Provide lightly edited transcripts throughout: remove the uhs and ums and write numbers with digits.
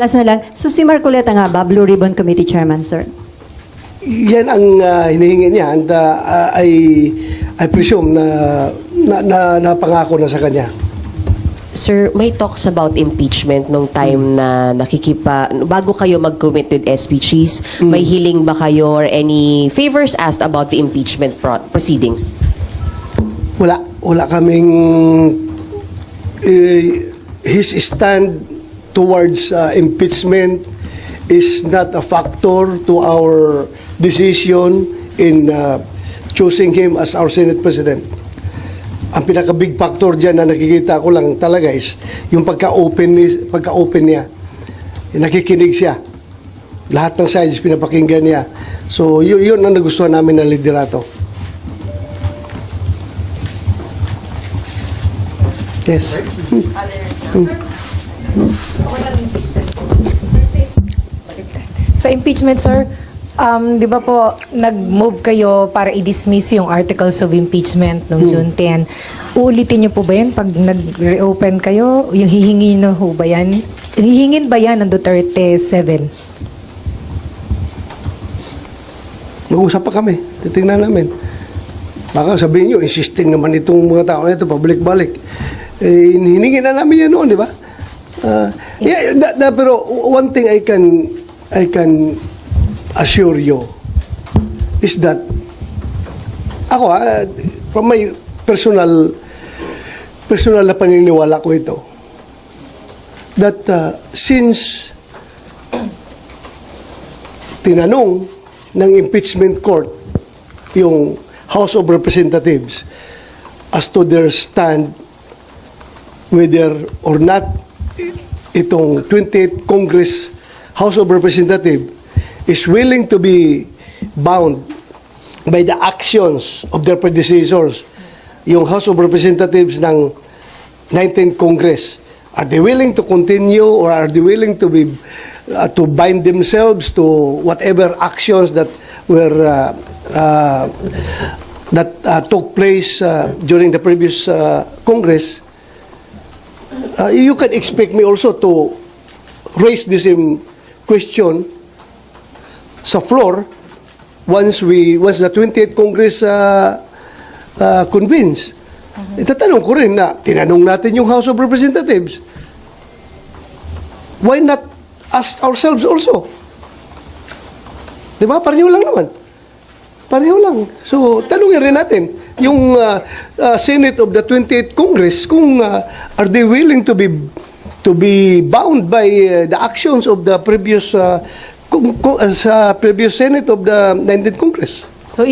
Last na lang, so si Marcoleta nga ba, Blue Ribbon Committee Chairman, sir? Yan ang hinihingi niya, and I presume na napangako na sa kanya. Sir, may talks about impeachment nung time na bago kayo mag-commit with SPGs, may hiling ba kayo or any favors asked about the impeachment proceedings? Wala kaming his stand towards impeachment is not a factor to our decision in choosing him as our Senate President. Ang pinaka-big factor dyan na nakikita ko lang talaga is yung pagka-open niya. Nakikinig siya. Lahat ng sides pinapakinggan niya. So, yun ang nagustuhan namin na liderato. Yes. Sa impeachment, sir, di ba po, nag-move kayo para i-dismiss yung articles of impeachment noong June 10. Uulitin niyo po ba yan pag nag-reopen kayo? Yung hihingi na ho ba yan? Hihingin ba yan ng Duterte 7? Mag-usap pa kami. Titingnan namin. Baka sabihin nyo, insisting naman itong mga tao na ito, pabalik-balik. Hiningi na namin yan noon, di ba? Pero one thing I can assure you is that ako from my personal na paniniwala ko ito, that since tinanong ng impeachment court yung House of Representatives as to their stand whether or not itong 28th Congress House of Representatives is willing to be bound by the actions of their predecessors, yung House of Representatives ng 19th Congress, are they willing to continue or are they willing to be to bind themselves to whatever actions that were took place during the previous Congress? You can expect me also to raise this question sa floor once the 28th Congress convenes. Itatanong ko rin na tinanong natin yung House of Representatives. Why not ask ourselves also? Di ba? Pareho lang naman. Pareho lang. So, tanungin rin natin yung Senate of the 28th Congress kung are they willing to be bound by the actions of the previous previous Senate of the 19th Congress. So,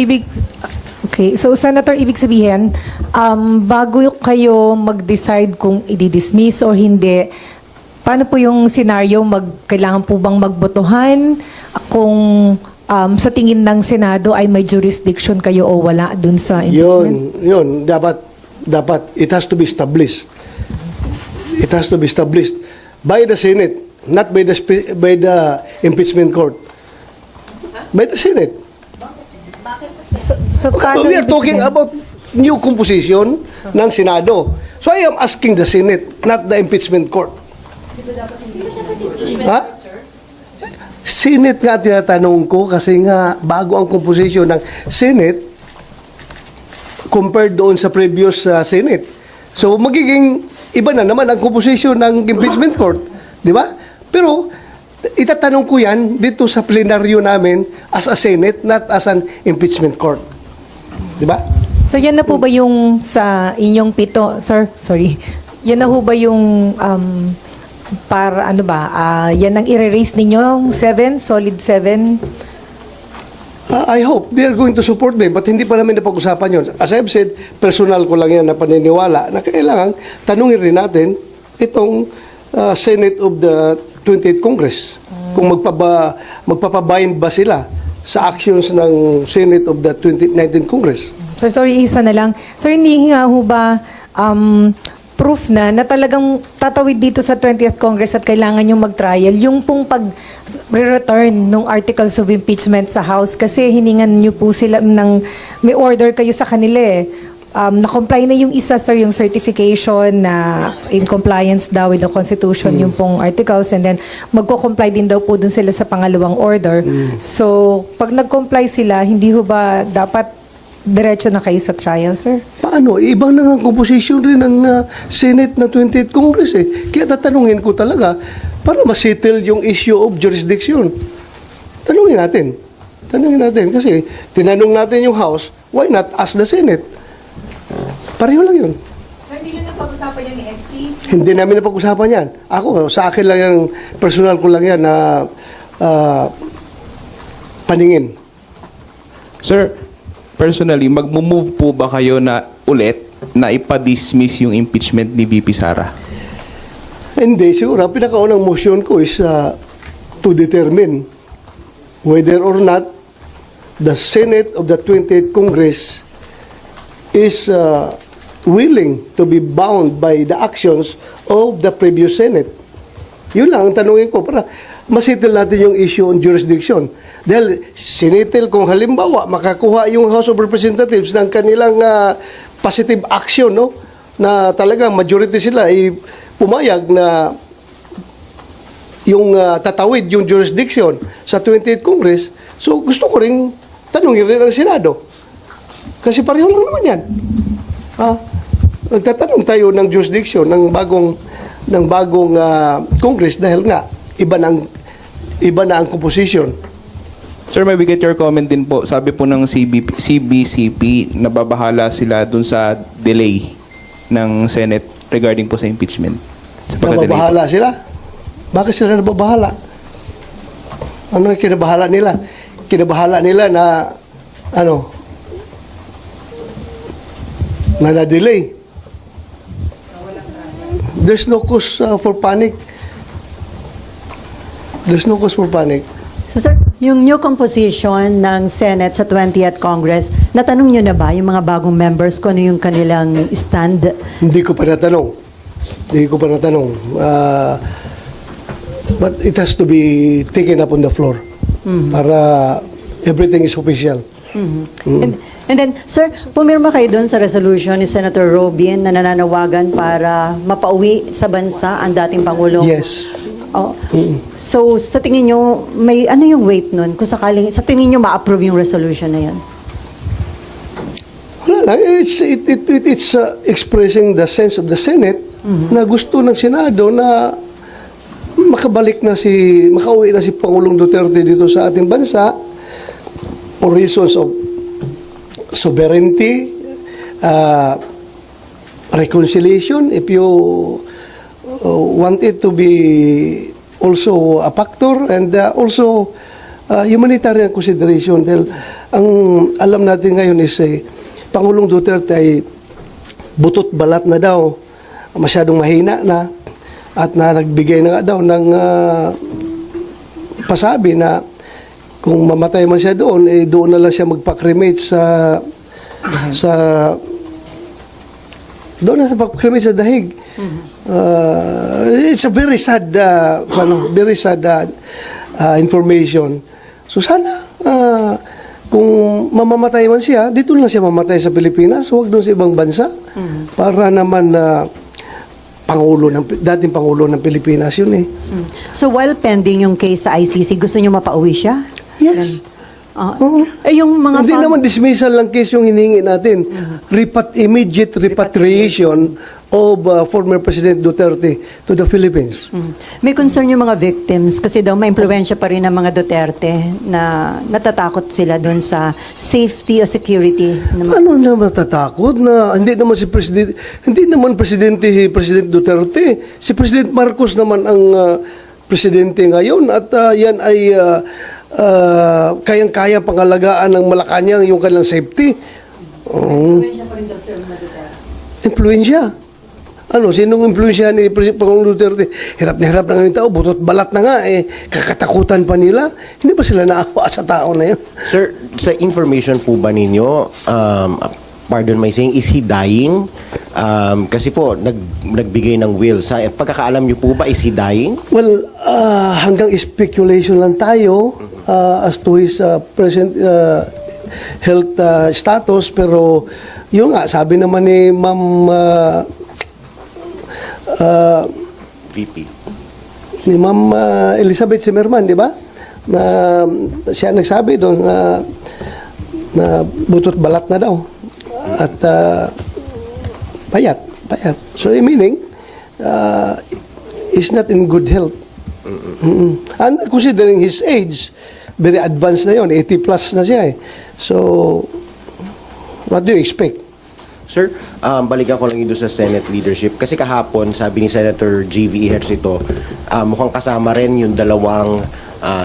So, Senator, ibig sabihin, bago kayo mag-decide kung i-dismiss or hindi, paano po yung scenario? Kailangan po bang magbotohan kung sa tingin ng Senado ay may jurisdiction kayo o wala dun sa impeachment? Yun. Dapat, it has to be established. It has to be established by the Senate, not by the impeachment court. By the Senate. So, We are talking about new composition ng Senado. So I am asking the Senate, not the impeachment court. Ha? Senate nga tinatanong ko kasi nga bago ang composition ng Senate compared doon sa previous Senate. So magiging iba na naman ang composition ng impeachment court. Di ba? Pero itatanong ko yan dito sa plenaryo namin as a Senate, not as an impeachment court. Di ba? So, yan na po ba yung sa inyong pito, sir? Sorry. Yan na po ba yung para ano ba? Yan ang i-raise ninyo? 7? Solid 7? I hope they are going to support me, but hindi pa namin napag-usapan yun. As I've said, personal ko lang yan na paniniwala na kailangan tanungin rin natin itong Senate of the 28th Congress kung magpapabind ba sila sa actions ng Senate of the 19th Congress. So, sorry, isa na lang. Sir, hindi nga ho ba proof na talagang tatawid dito sa 20th Congress at kailangan yung mag-trial, yung pong pag-return ng articles of impeachment sa House kasi hiningan nyo po sila may order kayo sa kanila na-comply na yung isa, sir, yung certification na in compliance daw with the Constitution, yung pong articles, and then magko-comply din daw po dun sila sa pangalawang order. So, pag nag-comply sila, hindi ho ba dapat diretso na kayo sa trial, sir? Paano? Ibang na nga composition rin ng Senate na 28th Congress eh. Kaya tatanungin ko talaga para masettle yung issue of jurisdiction. Tanungin natin. Kasi tinanong natin yung House, why not ask the Senate? Pareho lang yun. Hindi nyo napag-usapan yan ni SP? Hindi namin napag-usapan yan. Ako, sa akin lang yan, personal ko lang yan na paningin. Sir, personally, mag-move po ba kayo na ulit na ipa-dismiss yung impeachment ni VP Sara? Hindi, siguro. Ang pinakaunang motion ko is to determine whether or not the Senate of the 28th Congress is willing to be bound by the actions of the previous Senate. Yun lang ang tanungin ko para masettle natin yung issue on jurisdiction. Dahil sinitil kung halimbawa makakuha yung House of Representatives ng kanilang positive action, no? Na talagang majority sila ay pumayag na yung tatawid yung jurisdiction sa 28th Congress. So gusto ko ring tanungin rin ang Senado. Kasi pareho lang naman yan. Nagtatanong tayo ng jurisdiction ng bagong Congress dahil nga iba na ang composition. Sir, may we get your comment din po. Sabi po ng CBCP, nababahala sila dun sa delay ng Senate regarding po sa impeachment. Sa pagka-delay po. Nababahala sila? Bakit sila nababahala? Ano yung kinabahala nila? Kinabahala nila na na-delay. There's no cause for panic. There's no cause for panic. So sir, yung new composition ng Senate sa 20th Congress, natanong nyo na ba yung mga bagong members kung ano yung kanilang stand? Hindi ko pa natanong. But it has to be taken up on the floor para everything is official. And then, sir, pumirma kayo doon sa resolution ni Senator Robin na nananawagan para mapauwi sa bansa ang dating Pangulong. Yes. Oh. So, sa tingin nyo, may ano yung weight nun? Kung sakaling, sa tingin nyo ma-approve yung resolution na yan? Wala lang. It's expressing the sense of the Senate na gusto ng Senado na makauwi na si Pangulong Duterte dito sa ating bansa for reasons of sovereignty, reconciliation, if you want it to be also a factor, and also humanitarian consideration. Dahil ang alam natin ngayon is Pangulong Duterte ay butot balat na daw, masyadong mahina na, at nagbigay na nga daw ng pasabi na kung mamatay man siya doon, doon na lang siya magpa-cremate doon na sa pag-cremate sa dahig. It's a very sad information. So sana kung mamamatay man siya, dito lang siya mamatay sa Pilipinas, huwag doon sa ibang bansa para naman dating Pangulo ng Pilipinas yun eh. So, while pending yung case sa ICC, gusto nyo mapauwi siya? Yes. Oo. Yung mga Hindi naman dismissal lang case yung hiningi natin. Immediate repatriation of former President Duterte to the Philippines. May concern yung mga victims kasi daw may impluwensya pa rin ng mga Duterte na natatakot sila doon sa safety o security. Ano na matatakot na hindi naman presidente si President Duterte. Si President Marcos naman ang presidente ngayon at yan ay kayang-kaya pangalagaan ng Malacanang yung kanilang safety. Impluensya. Sinong impluensya ni Pangulong Duterte? Hirap na ngayon tao, butot balat na nga, kakatakutan pa nila. Hindi ba sila naawa sa tao na yun? Sir, sa information po ba ninyo, pardon my saying, is he dying? Kasi po, nagbigay ng will. Sa pagkakaalam niyo po ba, is he dying? Well, hanggang speculation lang tayo as to his present health status, pero Yun nga, sabi naman ni Ma'am VP. ni Ma'am Elizabeth Zimmerman, di ba? Na siya nagsabi doon na butot balat na daw. At payat. So, meaning, he's not in good health. And considering his age, very advanced na yon, 80 plus na siya eh. So, what do you expect? Sir, balikan ko lang yun doon sa Senate leadership. Kasi kahapon, sabi ni Senator G.V. Ejercito, mukhang kasama rin yung dalawang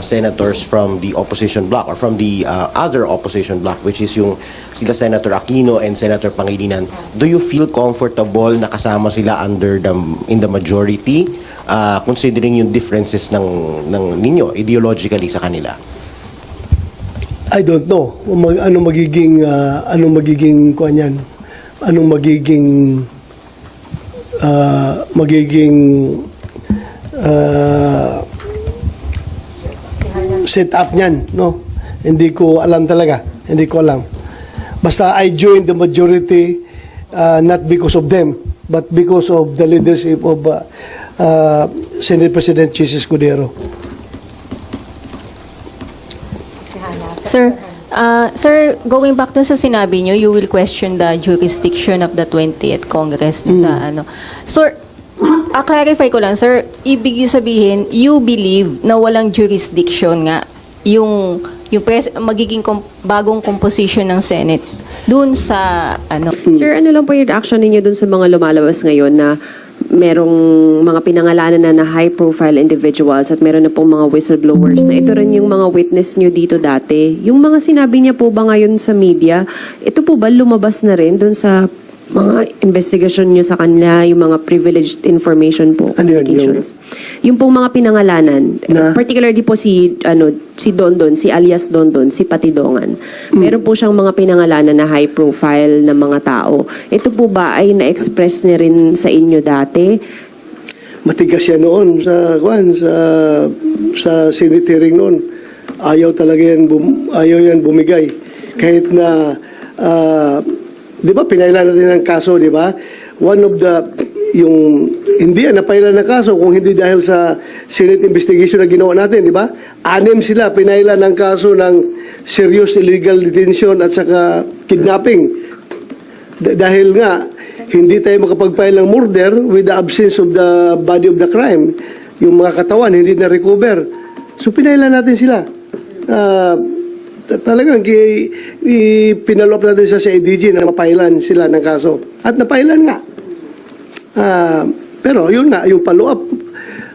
senators from the opposition bloc or from the other opposition bloc, which is yung sila Senator Aquino and Senator Pangilinan. Do you feel comfortable na kasama sila in the majority, considering yung differences ng ninyo ideologically sa kanila? I don't know. Anong magiging kuan yan? Anong magiging set up niyan, no? Hindi ko alam talaga. Hindi ko alam. Basta I joined the majority not because of them, but because of the leadership of Senate President Chis Escudero. Sir, going back dun sa sinabi nyo, you will question the jurisdiction of the 20th Congress sa ano. Sir, clarify ko lang, sir, ibig sabihin, you believe na walang jurisdiction nga yung magiging bagong composition ng Senate dun sa ano. Sir, ano lang po yung reaction ninyo dun sa mga lumalabas ngayon na merong mga pinangalanan na high-profile individuals at meron na pong mga whistleblowers na ito rin yung mga witness nyo dito dati. Yung mga sinabi niya po ba ngayon sa media, ito po ba lumabas na rin dun sa mga investigation nyo sa kanila, yung mga privileged information po, Ano yun, communications? Yung pong mga pinangalanan, particularly po si Dondon, si alias Dondon, si Patidongan. Meron po siyang mga pinangalanan na high profile na mga tao. Ito po ba ay na-express na rin sa inyo dati? Matigas yan noon sa Senate hearing noon. Ayaw yan bumigay. Kahit na di ba pinailan natin ang kaso, di ba? One of the hindi napailan ng kaso kung hindi dahil sa Senate investigation na ginawa natin, di ba? 6 sila pinailan ng kaso ng serious illegal detention at saka kidnapping. Dahil nga hindi tayo makapag-file ng murder with the absence of the body of the crime. Yung mga katawan hindi na recover. So pinailan natin sila. Talagang pinalop natin sa CIDG na mapailan sila ng kaso. At napailan nga. Pero yun nga, yung follow-up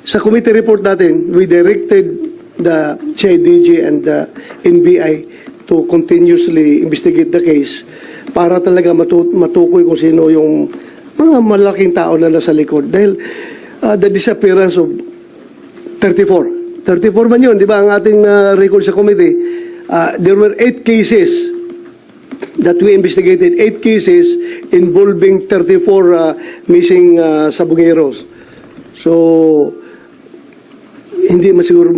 sa committee report natin, we directed the CIDG and the NBI to continuously investigate the case para talaga matukoy kung sino yung mga malaking tao na nasa likod. Dahil the disappearance of 34 man yun, di ba, ang ating record sa committee. There were 8 cases that we investigated, 8 cases involving 34 missing sabongeros. So, hindi masiguro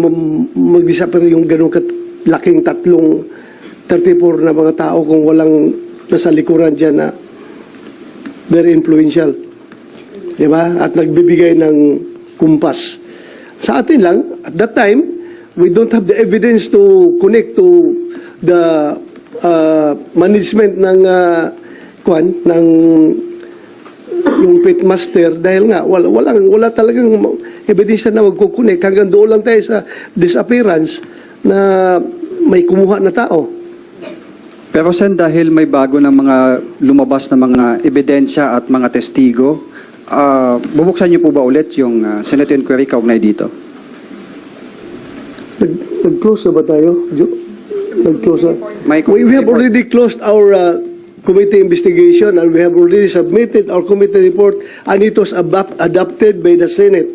mag-disappear yung ganun laking 34 na mga tao kung walang nasa likuran dyan na very influential. Diba? At nagbibigay ng kumpas. Sa atin lang, at that time, we don't have the evidence to connect to the management ng yung pitmaster dahil nga wala talagang ebidensya na magkukunik. Hanggang doon lang tayo sa disappearance na may kumuha na tao. Pero Sen, dahil may bago ng mga lumabas na mga ebidensya at mga testigo, bubuksan niyo po ba ulit yung Senate inquiry kaugnay dito? Nag-close na ba tayo, Jo? Nag-close na. We have report. already closed our committee investigation and we have already submitted our committee report and it was adopted by the Senate.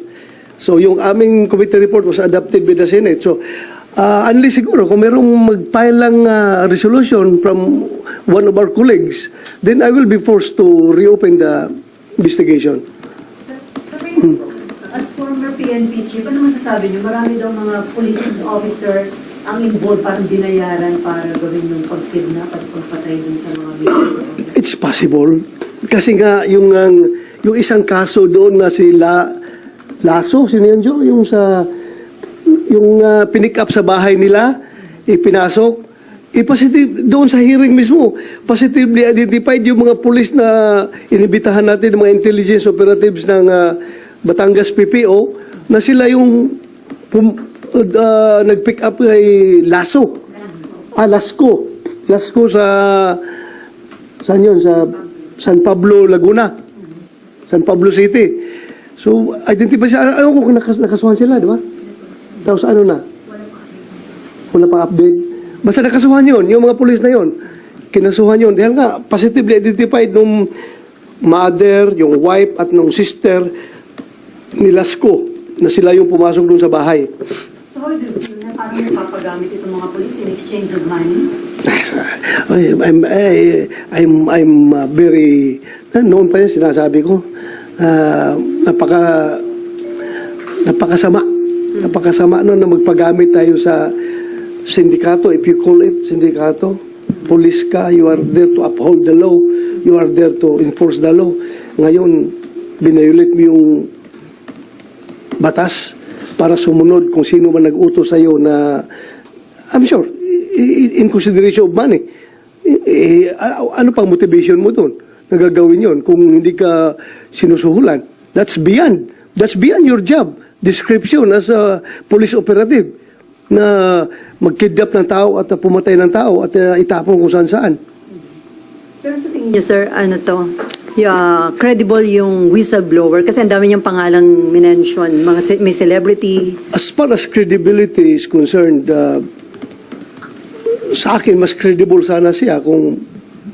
So yung aming committee report was adopted by the Senate. So unless siguro kung merong mag-file lang resolution from one of our colleagues, then I will be forced to reopen the investigation. As former PNP chief, ano masasabi niyo? Marami daw mga police officer ang involved, parang binayaran para gawin yung pag-kidnap at pagpatay dun sa mga victims. It's possible. Kasi nga, yung isang kaso doon na Lasso, sino yun, Joe? Yung pinick up sa bahay nila, ipinasok, positive, doon sa hearing mismo, positively identified yung mga pulis na inibitahan natin, mga intelligence operatives ng Batangas PPO, na sila yung nag-pick up kay Lasso. Lasco sa saan yun? Sa San Pablo, Laguna. San Pablo City. So, identify siya. Ano kung nakasuhan sila, di ba? Tapos ano na? Wala pang update. Basta nakasuhan yun, yung mga pulis na yun. Kinasuhan yun. Dahil nga, positively identified nung mother, yung wife, at nung sister ni Lasco na sila yung pumasok dun sa bahay. So how do you feel na parang napapagamit itong mga police in exchange of money? I'm very, noon pa yun sinasabi ko, napakasama noon na magpagamit tayo sa sindikato, if you call it sindikato. Police ka, you are there to uphold the law, you are there to enforce the law. Ngayon, binayulit mo yung batas para sumunod kung sino man nag-utos sa'yo na, I'm sure, in consideration of money. Ano pang motivation mo doon? Nagagawin yon kung hindi ka sinusuhulan. That's beyond your job description as a police operative na magkidnap ng tao at pumatay ng tao at itapon kung saan-saan. Pero sa tingin niyo, sir, ano to? Credible yung whistleblower kasi ang dami niyang pangalang minention, may celebrity. As far as credibility is concerned, sa akin, mas credible sana siya kung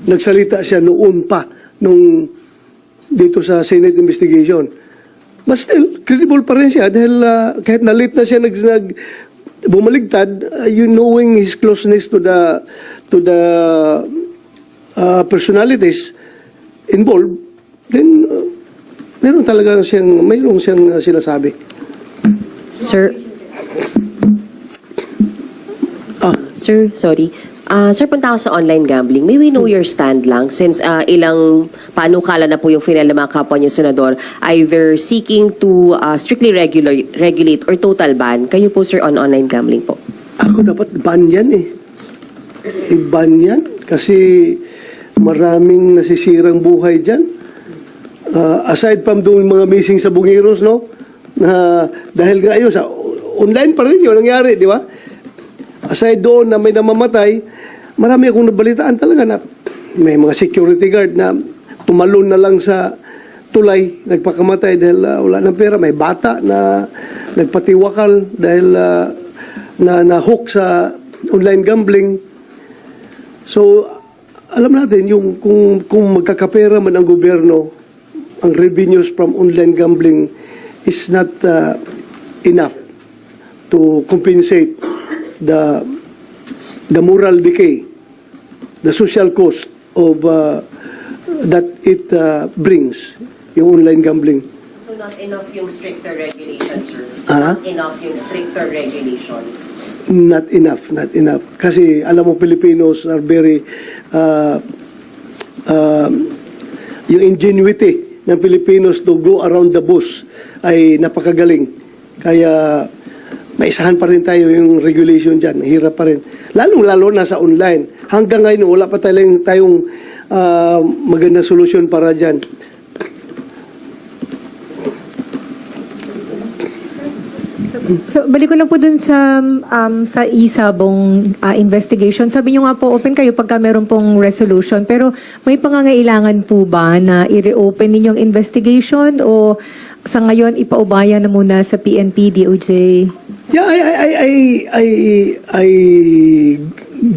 nagsalita siya noon pa, nung dito sa Senate investigation. But still, credible pa rin siya dahil kahit na-late na siya bumaligtad, you knowing his closeness to the personalities involved, then mayroon siyang sinasabi. Sir, sorry. Sir, punta ako sa online gambling. May we know your stand lang since ilang panukala na po yung final ng mga kapwa niyo, Senador, either seeking to strictly regulate or total ban. Kayo po, sir, on online gambling po. Ako dapat ban yan ban yan kasi maraming nasisirang buhay dyan. Aside from doon mga missing sa Bungiros, no? Dahil nga yun, sa online pa rin yun nangyari, di ba? Aside doon na may namamatay, marami akong nabalitaan talaga na may mga security guard na tumalon na lang sa tulay, nagpakamatay dahil wala ng pera. May bata na nagpatiwakal dahil na-hook sa online gambling. So, alam natin, yung kung magkakapera man ang gobyerno, ang revenues from online gambling is not enough to compensate the moral decay, the social cost of that it brings, yung online gambling. So not enough yung stricter regulation, sir? Ah? Not enough yung stricter regulation? Not enough. Kasi alam mo, Filipinos are very, yung ingenuity ng Filipinos to go around the bush ay napakagaling. Kaya maisahan pa rin tayo yung regulation dyan. Hirap pa rin. Lalo na sa online. Hanggang ngayon, wala pa tayong magandang solusyon para dyan. So, balik ko lang po dun sa isabong investigation. Sabi nyo nga po, open kayo pagka meron pong resolution. Pero may pangangailangan po ba na i-reopen ninyong investigation o sa ngayon ipaubaya na muna sa PNP, DOJ? Yeah, I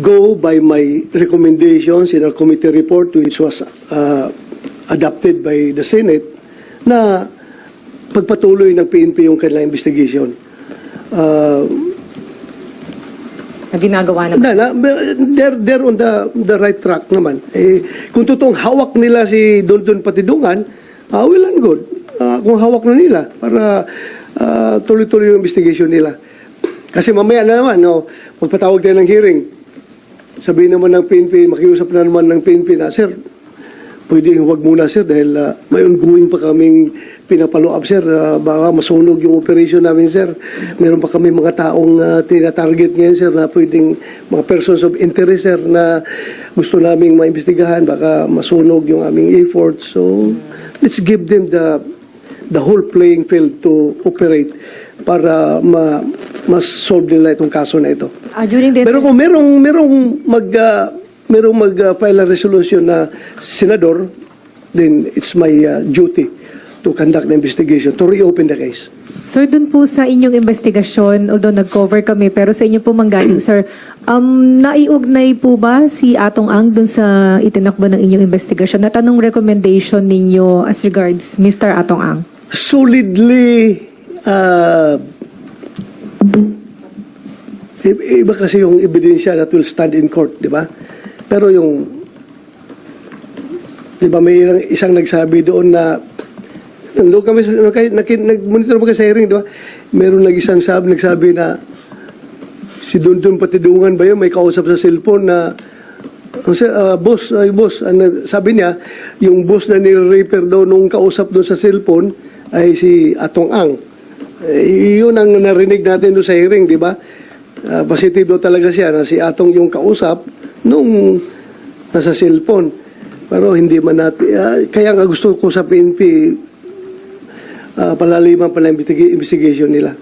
go by my recommendations in our committee report which was adopted by the Senate na pagpatuloy ng PNP yung kanilang investigation. Na ginagawa naman. They're on the right track naman. Kung totoong hawak nila si Don Patidungan, well and good. Kung hawak na nila para tuloy-tuloy yung investigation nila. Kasi mamaya na naman, magpatawag tayo ng hearing. Sabihin naman ng PNP, makiusap na naman ng PNP na, sir, pwede wag muna sir dahil may ongoing pa kaming pinapalo up sir. Baka masunog yung operation namin sir. Meron pa kami mga taong tina-target ngayon sir na pwedeng mga persons of interest sir na gusto naming maimbestigahan. Baka masunog yung aming efforts. So let's give them the whole playing field to operate para mas-solve nila itong kaso na ito. During the Pero kung merong mag-file a resolution na senador, then it's my duty to conduct the investigation, to reopen the case. Sir, dun po sa inyong investigasyon, although nag-cover kami, pero sa inyo po manggaling, sir, naiugnay po ba si Atong Ang dun sa itinakbo ng inyong investigasyon? At anong recommendation ninyo as regards Mr. Atong Ang? Solidly, iba kasi yung ebidensya that will stand in court, di ba? Pero yung, di ba may isang nagsabi doon na, nandun kami, nag-monitor mo kasi sa hearing, di ba? Meron nagsabi na, si Dundun Patidungan ba yun, may kausap sa cellphone na, boss, sabi niya, yung boss na nire-repair daw nung kausap doon sa cellphone ay si Atong Ang. Yun ang narinig natin doon sa hearing, di ba? Positive daw talaga siya na si Atong yung kausap nung nasa cellphone. Pero hindi man natin, kaya nga gusto ko sa PNP, palaliman pala investigation nila.